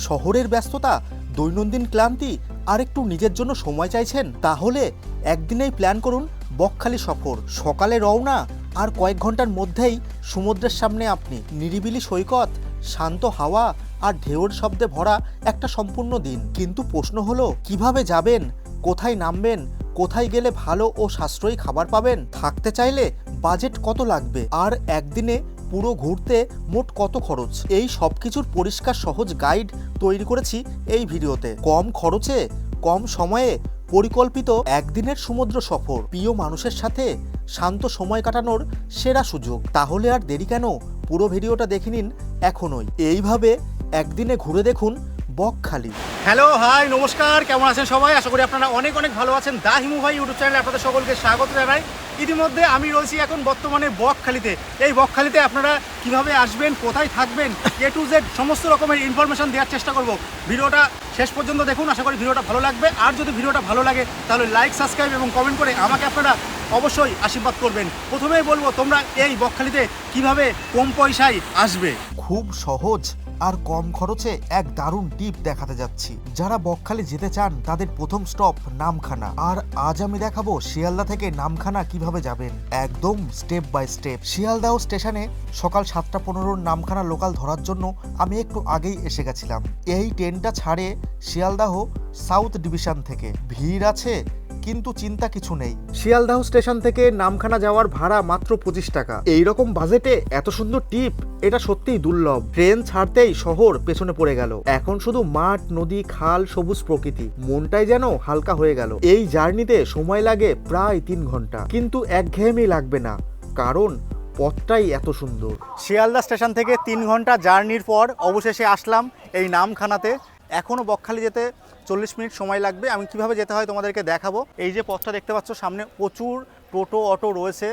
শহরের ব্যস্ততা, দৈনন্দিন ক্লান্তি আর একটু নিজের জন্য সময় চাইছেন? তাহলে একদিনেই প্ল্যান করুন বকখালি সফর। সকালে রওনা আর কয়েক ঘন্টার মধ্যেই সমুদ্রের সামনে আপনি। নিরিবিলি সৈকত, শান্ত হাওয়া আর ঢেউর শব্দে ভরা একটা সম্পূর্ণ দিন। কিন্তু প্রশ্ন হলো, কিভাবে যাবেন, কোথায় নামবেন, কোথায় গেলে ভালো ও সাশ্রয়ী খাবার পাবেন, থাকতে চাইলে বাজেট কত লাগবে, আর একদিনে পুরো ঘুরতে মোট কত খরচ? এই সব কিছুর পরিষ্কার সহজ গাইড তৈরি করেছি এই ভিডিওতে। কম খরচে, কম সময়ে পরিকল্পিত একদিনের সমুদ্র সফর, প্রিয় মানুষের সাথে শান্ত সময় কাটানোর সেরা সুযোগ। তাহলে আর দেরি কেন? পুরো ভিডিওটা দেখে নিন এখনই। এইভাবে একদিনে ঘুরে দেখুন বকখালি। হ্যালো, হাই, নমস্কার, কেমন আছেন সবাই? আশা করি আপনারা অনেক অনেক ভালো আছেন। দা হিমু ভাই ইউটিউব চ্যানেলে আপনাদের সকলকে স্বাগত জানাই। ইতিমধ্যে আমি রয়েছি এখন বর্তমানে বকখালিতে। এই বকখালিতে আপনারা কিভাবে আসবেন, কোথায় থাকবেন, এ টু জেড সমস্ত রকমের ইনফরমেশন দেওয়ার চেষ্টা করব। ভিডিওটা শেষ পর্যন্ত দেখুন, আশা করি ভিডিওটা ভালো লাগবে। আর যদি ভিডিওটা ভালো লাগে তাহলে লাইক, সাবস্ক্রাইব এবং কমেন্ট করে আমাকে আপনারা অবশ্যই আশীর্বাদ করবেন। প্রথমেই বলবো, তোমরা এই বকখালিতে কিভাবে কম পয়সায় আসবে। খুব সহজ আর কম খরচে এক দারুণ টিপ দেখাতে যাচ্ছি। যারা বকখালি যেতে চান তাদের প্রথম স্টপ নামখানা। আর আজ আমি দেখাবো শিয়ালদা থেকে নামখানা কিভাবে যাবেন, একদম স্টেপ বাই স্টেপ। শিয়ালদাহ স্টেশনে সকাল 7:15 নামখানা লোকাল ধরার জন্য আমি একটু আগেই এসে গেছিলাম। এই ট্রেনটা ছাড়ে শিয়ালদাহ সাউথ ডিভিশন থেকে। ভিড় আছে কিন্তু চিন্তা কিছু নেই। শিয়ালদাহ স্টেশন থেকে নামখানা যাওয়ার ভাড়া মাত্র 25 টাকা। এইরকম বাজেটে এত সুন্দর টিপ, এটা সত্যিই দুর্লভ। ট্রেন ছাড়তেই শহর পেছনে পড়ে গেল। এখন শুধু মাঠ, নদী, খাল, সবুজ প্রকৃতি। মনটাই যেন হালকা হয়ে গেল। এই জার্নিতে সময় লাগে প্রায় 3 ঘন্টা, কিন্তু একঘেয়েমি লাগবে না, কারণ পথটাই এত সুন্দর। শিয়ালদা স্টেশন থেকে 3 ঘন্টা জার্নির পর অবশেষে আসলাম এই নামখানাতে। এখনও বকখালি যেতে 40 মিনিট সময় লাগবে। আমি কিভাবে যেতে হয় তোমাদেরকে দেখাবো। এই যে পথটা দেখতে পাচ্ছ, সামনে প্রচুর টোটো, অটো রয়েছে।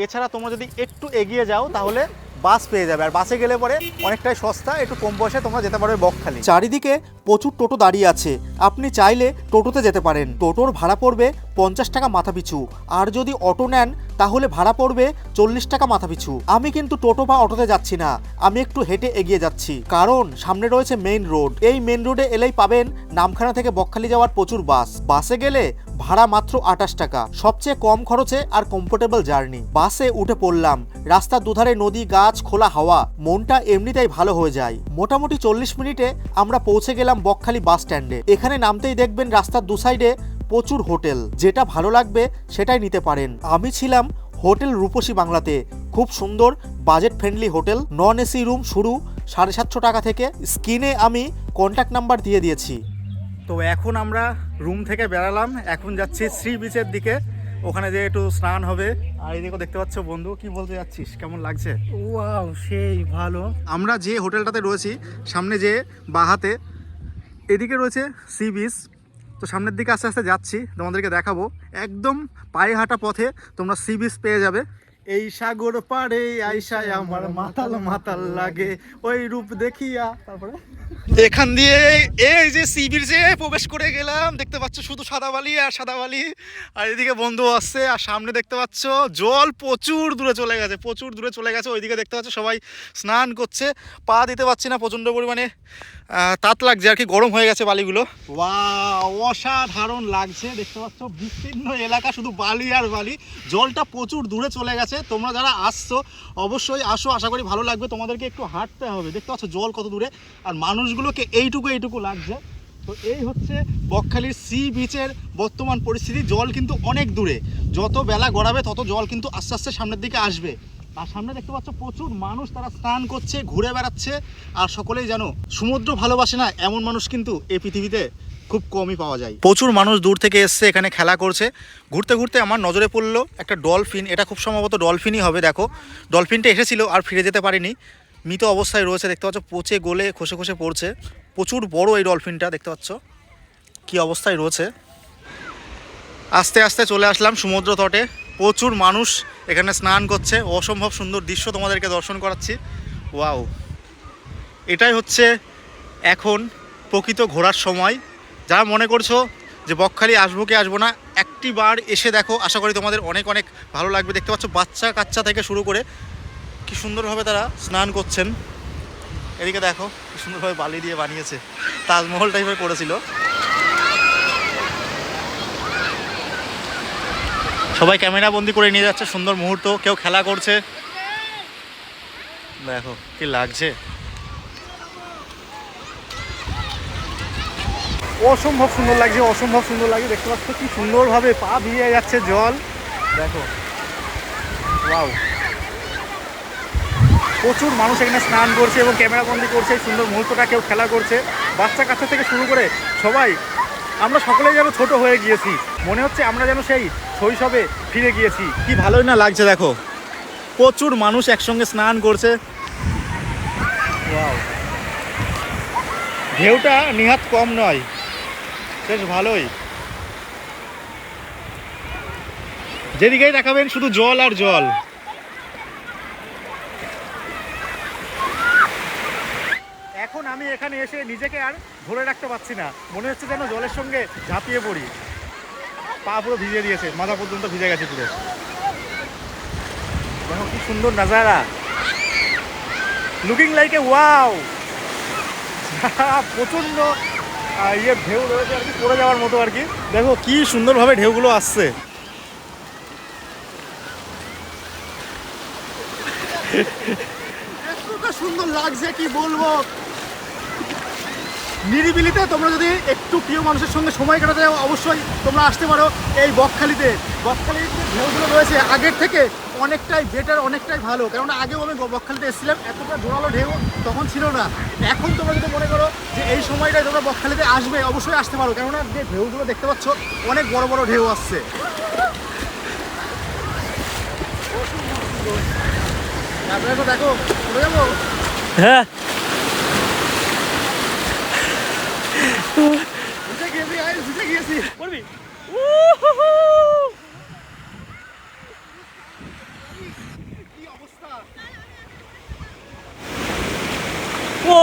এছাড়া তোমরা যদি একটু এগিয়ে যাও তাহলে বাস পেয়ে যাবে। আর বাসে গেলে পরে অনেকটাই সস্তা, একটু কম পয়সায় তোমরা যেতে পারবে বকখালি। চারিদিকে প্রচুর টোটো দাঁড়িয়ে আছে, আপনি চাইলে টোটোতে যেতে পারেন। টোটোর ভাড়া পড়বে 50 টাকা মাথাপিছু, আর যদি অটো নেন তাহলে ভাড়া পড়বে 40 টাকা মাথাপিছু। আমি কিন্তু টোটো বা অটোতে যাচ্ছি না, আমি একটু হেঁটে এগিয়ে যাচ্ছি, কারণ সামনে রয়েছে মেইন রোড। এই মেইন রোডে এলেই পাবেন নামখানা থেকে বকখালি যাওয়ার প্রচুর বাস। বাসে গেলে ভাড়া মাত্র 28 টাকা, সবচেয়ে কম খরচে আর কমফোর্টেবল জার্নি। বাসে উঠে পড়লাম, রাস্তার দুধারে নদী, গাছ, খোলা হাওয়া, মনটা এমনিতেই ভালো হয়ে যায়। মোটামুটি 40 মিনিটে আমরা পৌঁছে গেলাম বকখালি বাস স্ট্যান্ডে। এখানে নামতেই দেখবেন রাস্তার দু সাইডে প্রচুর হোটেল, যেটা ভালো লাগবে সেটাই নিতে পারেন। আমি ছিলাম হোটেল রূপসী বাংলাতে, খুব সুন্দর budget friendly hotel. Non AC room শুরু 750 টাকা থেকে। স্ক্রিনে আমি কন্ট্যাক্ট নাম্বার দিয়ে দিয়েছি। তো এখন আমরা রুম থেকে বেরালাম, এখন যাচ্ছি সি বিচের দিকে। ওখানে যে একটু স্নান হবে। আর এদিকে দেখতে পাচ্ছ বন্ধু, কি বলতে যাচ্ছিস, কেমন লাগছে? ওয়াও, সেই ভালো। আমরা যে হোটেলটাতে রয়েছি সামনে যে বাহাতে, এদিকে রয়েছে সি বিচ। তো সামনের দিকে আস্তে আস্তে যাচ্ছি, তোমাদেরকে দেখাবো। একদম পায়ে হাঁটা পথে তোমরা সি বিচ পেয়ে যাবে। এই সাগর পাড়ে আইসায় আমার মাতাল মাতাল লাগে, ওই রূপ দেখিয়া। তারপরে এখান দিয়ে এই যে সি বিচে প্রবেশ করে গেলাম। দেখতে পাচ্ছ শুধু সাদা বালি আর সাদা বালি। আর এদিকে বন্ধু আসছে, আর সামনে দেখতে পাচ্ছ জল প্রচুর দূরে চলে গেছে, প্রচুর দূরে চলে গেছে। ওইদিকে দেখতে পাচ্ছ সবাই স্নান করছে। পা দিতে পারছি না, প্রচণ্ড পরিমাণে তাত লাগছে আর কি, গরম হয়ে গেছে বালিগুলো। ওয়াও, অসাধারণ লাগছে। দেখতে পাচ্ছ বিস্তীর্ণ এলাকা, শুধু বালি আর বালি। জলটা প্রচুর দূরে চলে গেছে। তোমরা যারা আসছো অবশ্যই আসো, আশা করি ভালো লাগবে। তোমাদেরকে একটু হাঁটতে হবে। দেখতে পাচ্ছ জল কত দূরে, আর মানুষগুলোকে এইটুকু লাগছে। তো এই হচ্ছে বকখালির সি বিচের বর্তমান পরিস্থিতি। জল কিন্তু অনেক দূরে, যত বেলা গড়াবে তত জল কিন্তু আস্তে আস্তে সামনের দিকে আসবে। আর সামনে দেখতে পাচ্ছ প্রচুর মানুষ, তারা স্নান করছে, ঘুরে বেড়াচ্ছে। আর সকলেই জানো সমুদ্র ভালোবাসে না এমন মানুষ কিন্তু এই পৃথিবীতে খুব কমই পাওয়া যায়। প্রচুর মানুষ দূর থেকে এসছে, এখানে খেলা করছে। ঘুরতে ঘুরতে আমার নজরে পড়লো একটা ডলফিন। এটা খুব সম্ভবত ডলফিনই হবে। দেখো, ডলফিনটা এসেছিল আর ফিরে যেতে পারিনি, মৃত অবস্থায় রয়েছে। দেখতে পাচ্ছ পচে গলে খসে খসে পড়ছে। প্রচুর বড় এই ডলফিনটা, দেখতে পাচ্ছ কি অবস্থায় রয়েছে। আস্তে আস্তে চলে আসলাম সমুদ্র তটে। প্রচুর মানুষ এখানে স্নান করছে। অসম্ভব সুন্দর দৃশ্য তোমাদেরকে দর্শন করাচ্ছি। ওয়াও, এটাই হচ্ছে এখন প্রকৃত ঘোরার সময়। যারা মনে করছো যে বকখালি আসবো কি আসবো না, একটি বার এসে দেখো, আশা করি তোমাদের অনেক অনেক ভালো লাগবে। দেখতে পাচ্ছ বাচ্চা কাচ্চা থেকে শুরু করে কি সুন্দরভাবে তারা স্নান করছেন। এদিকে দেখো কি সুন্দরভাবে বালি দিয়ে বানিয়েছে, তাজমহল টাইপের করেছিল। সবাই ক্যামেরা বন্দি করে নিয়ে যাচ্ছে সুন্দর মুহূর্ত, কেউ খেলা করছে, দেখো কি লাগছে, অসম্ভব সুন্দর লাগছে, অসম্ভব সুন্দর লাগছে। দেখতে পাচ্ছ কি সুন্দরভাবে পা ভিজে যাচ্ছে জল, দেখো ওয়াও। প্রচুর মানুষ এখানে স্নান করছে এবং ক্যামেরা বন্দি করছে এই সুন্দর মুহূর্তটা, কেউ খেলা করছে, বাচ্চা কাচ্চা থেকে শুরু করে সবাই। আমরা সকলেই যেন ছোট হয়ে গিয়েছি, মনে হচ্ছে আমরা যেন সেই শৈশবে ফিরে গিয়েছি। কি ভালোই না লাগছে, দেখো প্রচুর মানুষ একসঙ্গে স্নান করছে, ওয়াও। ঢেউটা নিহাত কম নয়, বেশ ভালোই। যেদিকেই দেখাবেন শুধু জল আর জল। এখন আমি এখানে এসে নিজেকে আর ধরে রাখতে পারছি না, মনে হচ্ছে যেন জলের সঙ্গে ঝাঁপিয়ে পড়ি। পা পুরো ভিজে দিয়েছে, মাথা পর্যন্ত ভিজে গেছে পুরো। দেখো কি সুন্দর নাজারা, লুকিং লাইক এ ওয়াও। প্রচন্ড ঢেউ রয়েছে আর কি, পড়ে যাওয়ার মতো আর কি। দেখো কি সুন্দরভাবে ঢেউগুলো আসছে। এতটা সুন্দর লাগছে কি বলবো। নিরিবিলিতে তোমরা যদি একটু প্রিয় মানুষের সঙ্গে সময় কাটাতে যাও, অবশ্যই তোমরা আসতে পারো এই বকখালিতে। বকখালির যে ঢেউগুলো রয়েছে আগের থেকে অনেকটাই বেটার, অনেকটাই ভালো। কেননা আগেও আমি বকখালিতে এসেছিলাম, এতটা জোরালো ঢেউ তখন ছিল না। এখন তোমরা যদি মনে করো যে এই সময়টায় তোমরা বকখালিতে আসবে, অবশ্যই আসতে পারো। কেননা যে ঢেউগুলো দেখতে পাচ্ছ অনেক বড় বড় ঢেউ আসছে। তারপরে দেখো চলে যাবো। হ্যাঁ ভিজে গিয়েছি। করবি কি অবস্থা, ও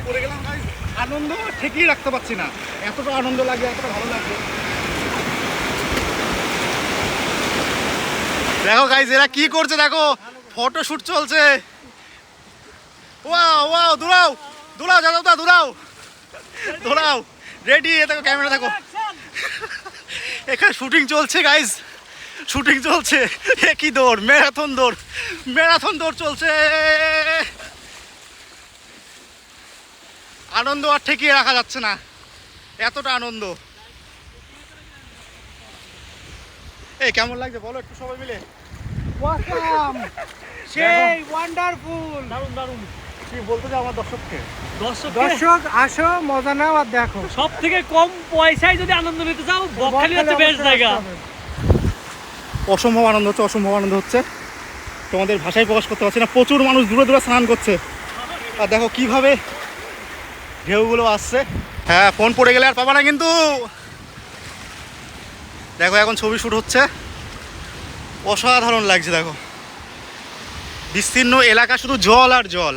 পড়ে গেলাম ভাই। আনন্দ ঠিকই রাখতে পারছি না, এতটা আনন্দ লাগে, এতটা ভালো লাগবে। দেখো গাইস এরা কি করছে, দেখো ফটোশুট চলছে। ওয়াও ওয়াও, দৌড়াও দৌড়াও, যাদবদা দৌড়াও দৌড়াও, রেডি। দেখো ক্যামেরা দেখো, এখানে শুটিং চলছে গাইস, শুটিং চলছে। একই দৌড়, ম্যারাথন দৌড়, ম্যারাথন দৌড় চলছে। আনন্দ আর ঠেকিয়ে রাখা যাচ্ছে না, এতটা আনন্দ। এই কেমন লাগছে বলো একটু সবাই মিলে। ওয়াকাম, সেই ওয়ান্ডারফুল। দারুণ দারুণ। কি বলতে চাও আমার দর্শককে? দর্শক আসো, মজা নাও আর দেখো। সব থেকে কম পয়সায় যদি আনন্দ নিতে চাও, বকখালি হচ্ছে বেস্ট জায়গা। অসম্ভব আনন্দ হচ্ছে, অসম্ভব আনন্দ হচ্ছে, তোমাদের ভাষায় প্রকাশ করতে পারছি না। প্রচুর মানুষ দূরে দূরে স্নান করছে, আর দেখো কিভাবে ঢেউগুলো আসছে। হ্যাঁ ফোন পড়ে গেলে আর পাবা না কিন্তু। দেখো এখন ছবি শ্যুট হচ্ছে, অসাধারণ লাগছে। দেখো বিস্তীর্ণ এলাকা, শুধু জল আর জল,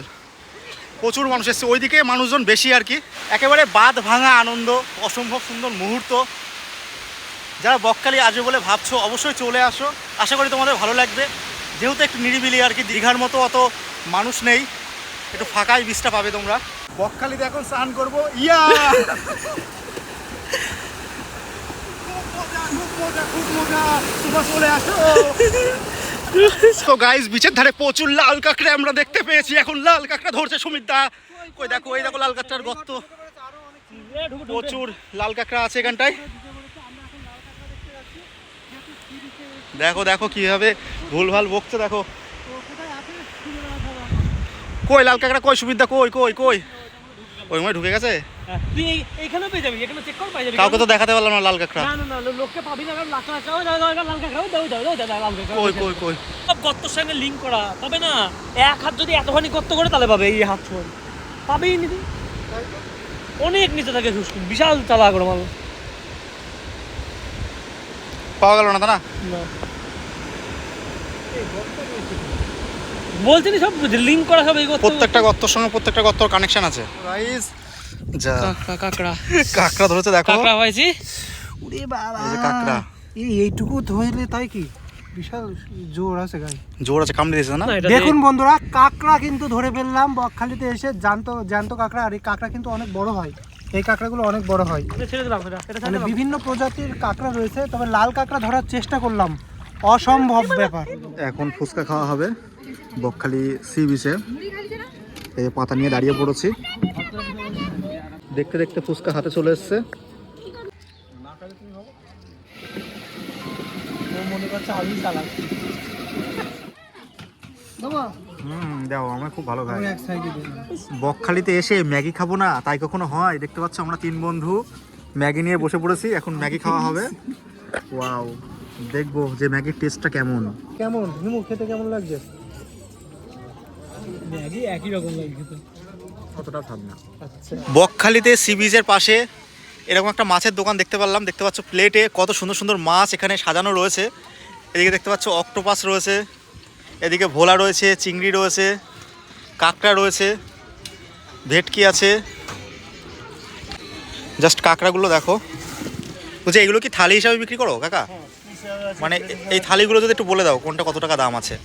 প্রচুর মানুষ এসছে, ওইদিকে মানুষজন বেশি আর কি। একেবারে বাঁধ ভাঙা আনন্দ, অসম্ভব সুন্দর মুহূর্ত। যারা বকখালি আসবে বলে ভাবছো, অবশ্যই চলে আসো, আশা করি তোমাদের ভালো লাগবে। যেহেতু একটু নিরিবিলি আর কি, দীঘার মতো অত মানুষ নেই, একটু ফাঁকাই বীজটা পাবে তোমরা। বকখালিতে এখন স্নান করবো, ইয়া খুব মজা, তোমরা চলে আসো। তো গাইস বিচের ধারে প্রচুর লাল কাঁকড়া আমরা দেখতে পেয়েছি, এখন লাল কাঁকড়া ধরছে সুমিতদা। কই দেখো, এই দেখো লাল কাঁকড়ার গর্ত, প্রচুর লাল কাঁকড়া আছে এখানটায়। দেখো দেখো কিভাবে ভুলভাল বকছে, দেখো কই লাল কাঁকড়া, কই সুবিধা, কই কই কই, ওই মনে ঢুকে গেছে। তুই এইখানেও পেয়ে যাবি, এখানে চেক কর পাই যাবি। কাউকে তো দেখাতে পারলাম না লাল কাঁকড়া। না না না, লোককে পাবি না, কারণ লাল কাঁকড়া, ওই দাও লাল কাঁকড়া, ওই দাও দাও দাও লাল কাঁকড়া। কই কই কই, সব গর্তের সঙ্গে লিংক করা, তবে না এক হাত যদি এতখানি গর্ত করে তাহলে পাবে, এই হাত ছোঁয়া পাবেই নিবি। অনেক নিচে থাকে শুষ্ক, বিশাল চালা করে মানুষ। পাওয়া গেল না তা না। বলছি সব লিংক করা, সব এই প্রত্যেকটা গর্তের সঙ্গে প্রত্যেকটা গর্তর কানেকশন আছে। গাইস যা কাঁকড়া কাঁকড়া ধরেছে, দেখো কাঁকড়া পাইছি। ওরে বাবা, এই যে কাঁকড়া, এইটুকু ধরলে তাই কি বিশাল জোর আছে গাই। জোর আছে, কামড়ে দিয়েছে না? না, এটা দেখুন বন্ধুরা, কাঁকড়া কিন্তু ধরে ফেললাম বকখালিতে এসে, জ্যান্ত কাঁকড়া। আর এই কাঁকড়া কিন্তু অনেক বড় হয়, এই কাঁকড়াগুলো অনেক বড় হয়। ছেড়ে দিলাম, এটা মানে বিভিন্ন প্রজাতির কাঁকড়া রয়েছে, তবে লাল কাঁকড়া ধরার চেষ্টা করলাম, অসম্ভব ব্যাপার। এখন ফুচকা খাওয়া হবে বকখালি সি বিচে। এই পাতা নিয়ে দাঁড়িয়ে পড়েছি, দেখতে দেখতে ফুচকা হাতে চলে এসছে। মনে করছে আমি চালাচ্ছি। দাও, আমার খুব ভালো খাই। এক সাইডে বকখালিতে এসে ম্যাগি খাবো না তাই কখনো হয়? দেখতে পাচ্ছ আমরা 3 বন্ধু ম্যাগি নিয়ে বসে পড়েছি, এখন ম্যাগি খাওয়া হবে। ওয়াও, দেখবো যে ম্যাগির টেস্টটা কেমন। কেমন হিমু, খেতে কেমন লাগছে? ম্যাগি একই রকম লাগছে। অতটা স্বাদ না। আচ্ছা, বকখালিতে সি বিচের পাশে এরকম একটা মাছের দোকান দেখতে পারলাম। দেখতে পাচ্ছ প্লেটে কত সুন্দর সুন্দর মাছ এখানে সাজানো রয়েছে। এদিকে দেখতে পাচ্ছ অক্টোপাস রয়েছে, এদিকে ভোলা রয়েছে, চিংড়ি রয়েছে, কাঁকড়া রয়েছে, ভেটকি আছে। জাস্ট কাঁকড়াগুলো দেখো। বলছি এগুলো কি থালি হিসাবে বিক্রি করো কাকা? মানে এই থালিগুলো যদি একটু বলে দাও কোনটা কত টাকা দাম আছে?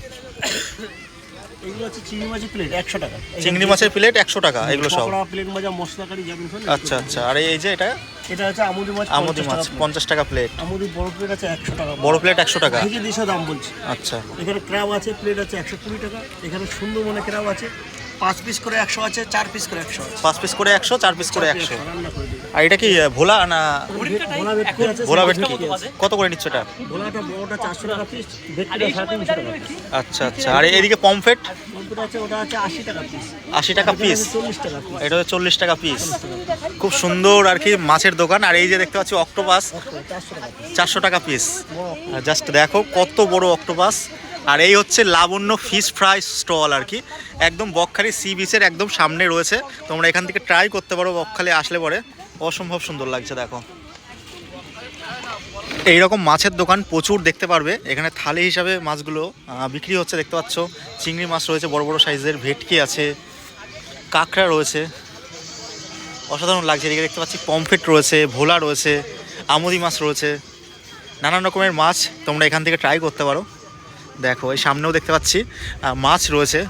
এগুলো হচ্ছে চিংড়ি মাছের প্লেট 100 টাকা। চিংড়ি মাছের প্লেট 100 টাকা, এগুলো সব? পকোড়া প্লেট মাজা মশলা কারি যেমন শুনুন। আচ্ছা আচ্ছা। আর এই যে এটা এটা হচ্ছে আমুদি মাছ। আমুদি মাছ 50 টাকা প্লেট। আমুদি বড় প্লেট আছে 100 টাকা। বড় প্লেট 100 টাকা। থেকে 200 দাম বলছি। আচ্ছা। এখানে ক্র্যাব আছে, প্লেট আছে 120 টাকা। এখানে সুন্দরবনে ক্র্যাব আছে 5 পিস করে 100 আছে, 4 পিস করে 100 আছে। 5 পিস করে 100, 4 পিস করে 100। রান্না করে দিই। আর এটা কি ভোলা না ভোলা ভেটকি আছে। ভোলা ভেটকি? কত করে নিচ্ছ এটা? ভোলাটা বড়টা 400 টাকা পিস, ভেটকিটা 350 টাকা পিস। আচ্ছা আচ্ছা। আর এদিকে পমফ্রেট কম্পিউটার আছে, ওটা আছে 80 টাকা পিস। 80 টাকা পিস। 40 টাকা পিস। এটা হচ্ছে 40 টাকা পিস। খুব সুন্দর আর কি মাছের দোকান। আর এই যে দেখতে পাচ্ছি অক্টোপাস 400 টাকা পিস। 400 টাকা পিস। জাস্ট দেখো কত বড় অক্টোপাস। আর এই হচ্ছে লাবণ্য ফিশ ফ্রাই স্টল আর কি, একদম বকখালি সি বিচের একদম সামনে রয়েছে। তোমরা এখান থেকে ট্রাই করতে পারো বকখালি আসলে পরে, অসম্ভব সুন্দর লাগছে। দেখো এইরকম মাছের দোকান প্রচুর দেখতে পারবে এখানে। থালি হিসাবে মাছগুলো বিক্রি হচ্ছে দেখতে পাচ্ছ। চিংড়ি মাছ রয়েছে বড় বড় সাইজের, ভেটকি আছে, কাঁকড়া রয়েছে, অসাধারণ লাগছে। এদিকে দেখতে পাচ্ছি পমফ্রেট রয়েছে, ভোলা রয়েছে, আমুদি মাছ রয়েছে, নানান রকমের মাছ তোমরা এখান থেকে ট্রাই করতে পারো। দেখো এই সামনেও দেখতে পাচ্ছি মাছ রয়েছে।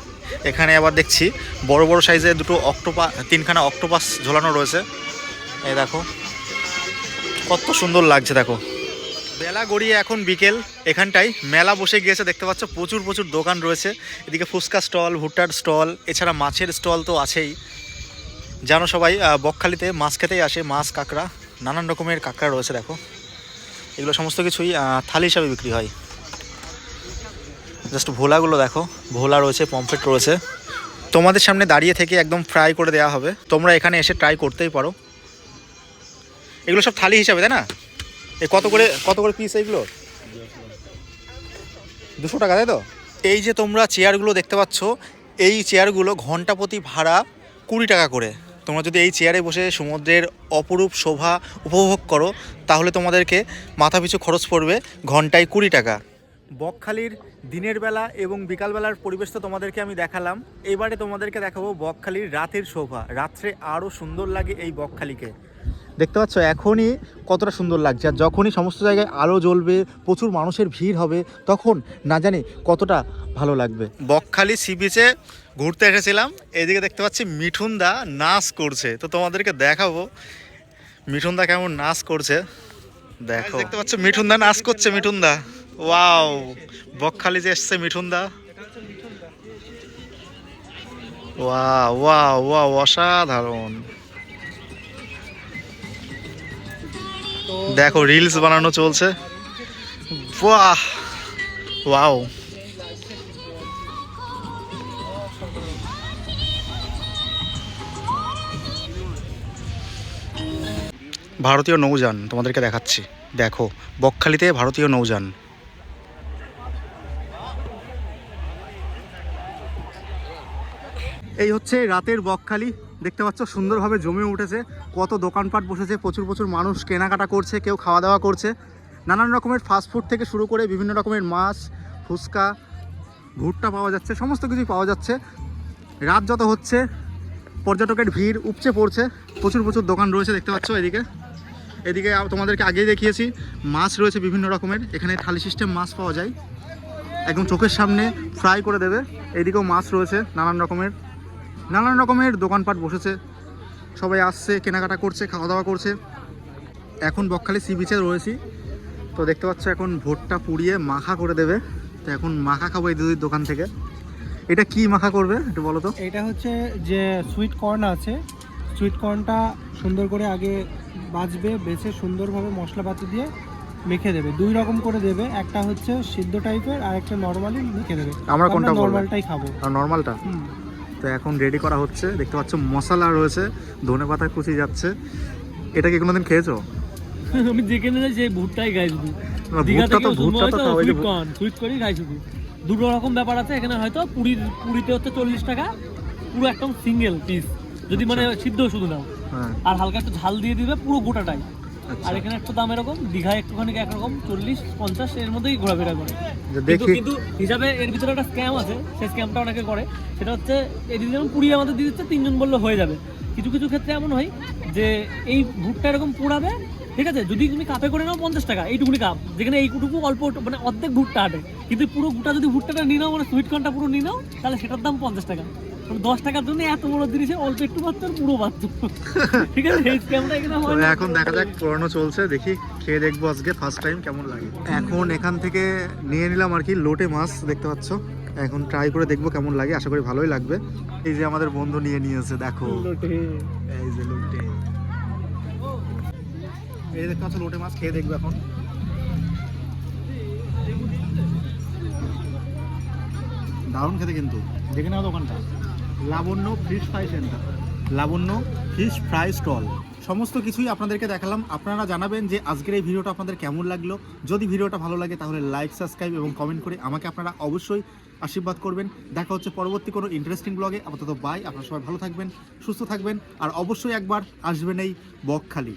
এখানে আবার দেখছি বড় বড় সাইজের দুটো তিনখানা অক্টোপাস ঝোলানো রয়েছে। এই দেখো কত সুন্দর লাগছে। দেখো বেলা গড়িয়ে এখন বিকেল, এখানটায় মেলা বসে গিয়েছে দেখতে পাচ্ছ। প্রচুর প্রচুর দোকান রয়েছে। এদিকে ফুচকা স্টল, ভুট্টার স্টল, এছাড়া মাছের স্টল তো আছেই। জানো সবাই বকখালিতে মাছ খেতেই আসে, মাছ কাঁকড়া, নানান রকমের কাঁকড়া রয়েছে। দেখো এগুলো সমস্ত কিছুই থালি হিসাবে বিক্রি হয়। জাস্ট ভোলাগুলো দেখো, ভোলা রয়েছে, পমফ্রেট রয়েছে। তোমাদের সামনে দাঁড়িয়ে থেকে একদম ফ্রাই করে দেওয়া হবে। তোমরা এখানে এসে ট্রাই করতেই পারো। এগুলো সব থালি হিসাবে, তাই না? এই কত করে পিস এইগুলো? 200 টাকা, তাই তো? এই যে তোমরা চেয়ারগুলো দেখতে পাচ্ছ, এই চেয়ারগুলো ঘন্টা প্রতি ভাড়া 20 টাকা করে। তোমরা যদি এই চেয়ারে বসে সমুদ্রের অপরূপ শোভা উপভোগ করো তাহলে তোমাদেরকে মাথাপিছু খরচ পড়বে ঘন্টায় 20 টাকা। বকখালির দিনের বেলা এবং বিকালবেলার পরিবেশ তো তোমাদেরকে আমি দেখালাম। এবারে তোমাদেরকে দেখাবো বকখালির রাতের শোভা। রাত্রে আরও সুন্দর লাগে এই বকখালিকে। দেখতে পাচ্ছ এখনই কতটা সুন্দর লাগছে। আর যখনই সমস্ত জায়গায় আলো জ্বলবে, প্রচুর মানুষের ভিড় হবে, তখন না জানি কতটা ভালো লাগবে। বকখালি সি বিচে ঘুরতে এসেছিলাম। এদিকে দেখতে পাচ্ছি মিঠুনদা নাচ করছে, তো তোমাদেরকে দেখাবো মিঠুনদা কেমন নাচ করছে। দেখো দেখতে পাচ্ছ মিঠুনদা নাচ করছে। মিঠুনদা, ওয়াও, বকখালি যে এসছে মিঠুনদা। ওয়াও ওয়াও ওয়াও, অসাধারণ। দেখো রিলস বানানো চলছে। বাহ, ওয়াও। ভারতীয় নৌযান তোমাদেরকে দেখাচ্ছি। দেখো বকখালিতে ভারতীয় নৌযান। এই হচ্ছে রাতের বকখালি। দেখতে পাচ্ছ সুন্দরভাবে জমে উঠেছে, কত দোকানপাট বসেছে, প্রচুর প্রচুর মানুষ কেনাকাটা করছে, কেউ খাওয়া দাওয়া করছে। নানান রকমের ফাস্টফুড থেকে শুরু করে বিভিন্ন রকমের মাছ, ফুচকা, ভুট্টা পাওয়া যাচ্ছে, সমস্ত কিছুই পাওয়া যাচ্ছে। রাত যত হচ্ছে পর্যটকের ভিড় উপচে পড়ছে, প্রচুর প্রচুর দোকান রয়েছে দেখতে পাচ্ছ। এদিকে তোমাদেরকে আগেই দেখিয়েছি মাছ রয়েছে বিভিন্ন রকমের। এখানে থালি সিস্টেম মাছ পাওয়া যায়। একদম চোখের সামনে ফ্রাই করে দেবে। এইদিকেও মাছ রয়েছে নানান রকমের দোকানপাট বসেছে, সবাই আসছে, কেনাকাটা করছে, খাওয়া দাওয়া করছে। এখন বকখালি সি বিচে রয়েছি, তো দেখতে পাচ্ছ এখন ভোটটা পুড়িয়ে মাখা করে দেবে। তো এখন মাখা খাবো এই দিদির দোকান থেকে। এটা কি মাখা করবে একটু বলো তো? এটা হচ্ছে যে সুইট কর্ন আছে, সুইট কর্নটা সুন্দর করে আগে বাছবে, বেছে সুন্দরভাবে মশলাপাতি দিয়ে মেখে দেবে। দুই রকম করে দেবে, একটা হচ্ছে সিদ্ধ টাইপের আর একটা নর্মালি মেখে দেবে। আমরা কোনটা বলবো? নর্মালটাই খাবো। আর নর্মালটা? তো এখন রেডি করা হচ্ছে, দেখতে পাচ্ছ মশলা রয়েছে, ধনেপাতা কুচি যাচ্ছে। এটা কি কোনোদিন খেয়েছো? আমি যেখানে যাই সেই ভুট্টাই খাই শুধু। না, দীঘাতে ভুট্টা তো কেউ শুনবো হয়তো ওই যে সুইট করেই খাই শুধু। দুটো রকম ব্যাপার আছে এখানে, হয়তো পুরিতে হচ্ছে 40 টাকা পুরো একদম সিঙ্গেল পিস, যদি মানে সিদ্ধ শুধু নাও, হ্যাঁ, আর হালকা একটু ঝাল দিয়ে দিবে পুরো গোটাটাই। আচ্ছা। আর এখানে একটু দাম এরকম, দীঘায় একটুখানি একরকম 40-50 এর মধ্যেই ঘোরাফেরা করে। যে কিন্তু দেখি কিন্তু হিসাবে এর ভিতরে একটা স্ক্যাম আছে, সেই স্ক্যামটা অনেকে করে। সেটা হচ্ছে এদিকে যেমন পুরি আমাদের দিয়ে দিচ্ছে, 3 জন বললে হয়ে যাবে। কিছু কিছু ক্ষেত্রে এমন হয় যে এই ভুট্টা এরকম পোড়াবে, ঠিক আছে, যদি তুমি কাপে করে নাও 50 টাকা, এইটুকুনি কাপ, যেখানে এইটুকু অল্প মানে অর্ধেক ভুট্টা আটে, কিন্তু পুরো গোটা যদি ভুট্টাটা নিয়ে নাও, মানে সুইট কর্নটা পুরো নিয়ে নাও, তাহলে সেটার দাম 50 টাকা। 10 টাকার জন্য এত বড় জিনিসে অল্প একটু পাচ্ছ আর পুরো পাচ্ছ, ঠিক আছে। এই স্ক্যামটা এখানে হয় তবে না। এখন দেখা যাক, পুরানো চলছে, দেখি খেয়ে দেখবো আজকে ফার্স্ট টাইম কেমন লাগে। এখন এখান থেকে নিয়ে নিলাম আর কি লোটে মাছ, দেখতে পাচ্ছ। এখন ট্রাই করে দেখবো কেমন লাগে, আশা করি ভালোই লাগবে। এই যে আমাদের বন্ধু নিয়ে নিয়েছে, দেখো এই যে লোটে, এই দেখতে পাচ্ছ লোটে মাছ, খেয়ে দেখবো এখন। দারুণ খেতে কিন্তু। দেখে নাও দোকানটা, লাবণ্য ফিশ ফ্রাই সেন্টার, লাবণ্য ফিশ ফ্রাই স্টল। সমস্ত কিছুই আপনাদেরকে দেখালাম। আপনারা জানাবেন যে আজকের এই ভিডিওটা আপনাদের কেমন লাগলো। যদি ভিডিওটা ভালো লাগে তাহলে লাইক, সাবস্ক্রাইব এবং কমেন্ট করে আমাকে আপনারা অবশ্যই আশীর্বাদ করবেন। দেখা হচ্ছে পরবর্তী কোনো ইন্টারেস্টিং ব্লগে। আপাতত বাই, আপনারা সবাই ভালো থাকবেন, সুস্থ থাকবেন, আর অবশ্যই একবার আসবেন এই বকখালি।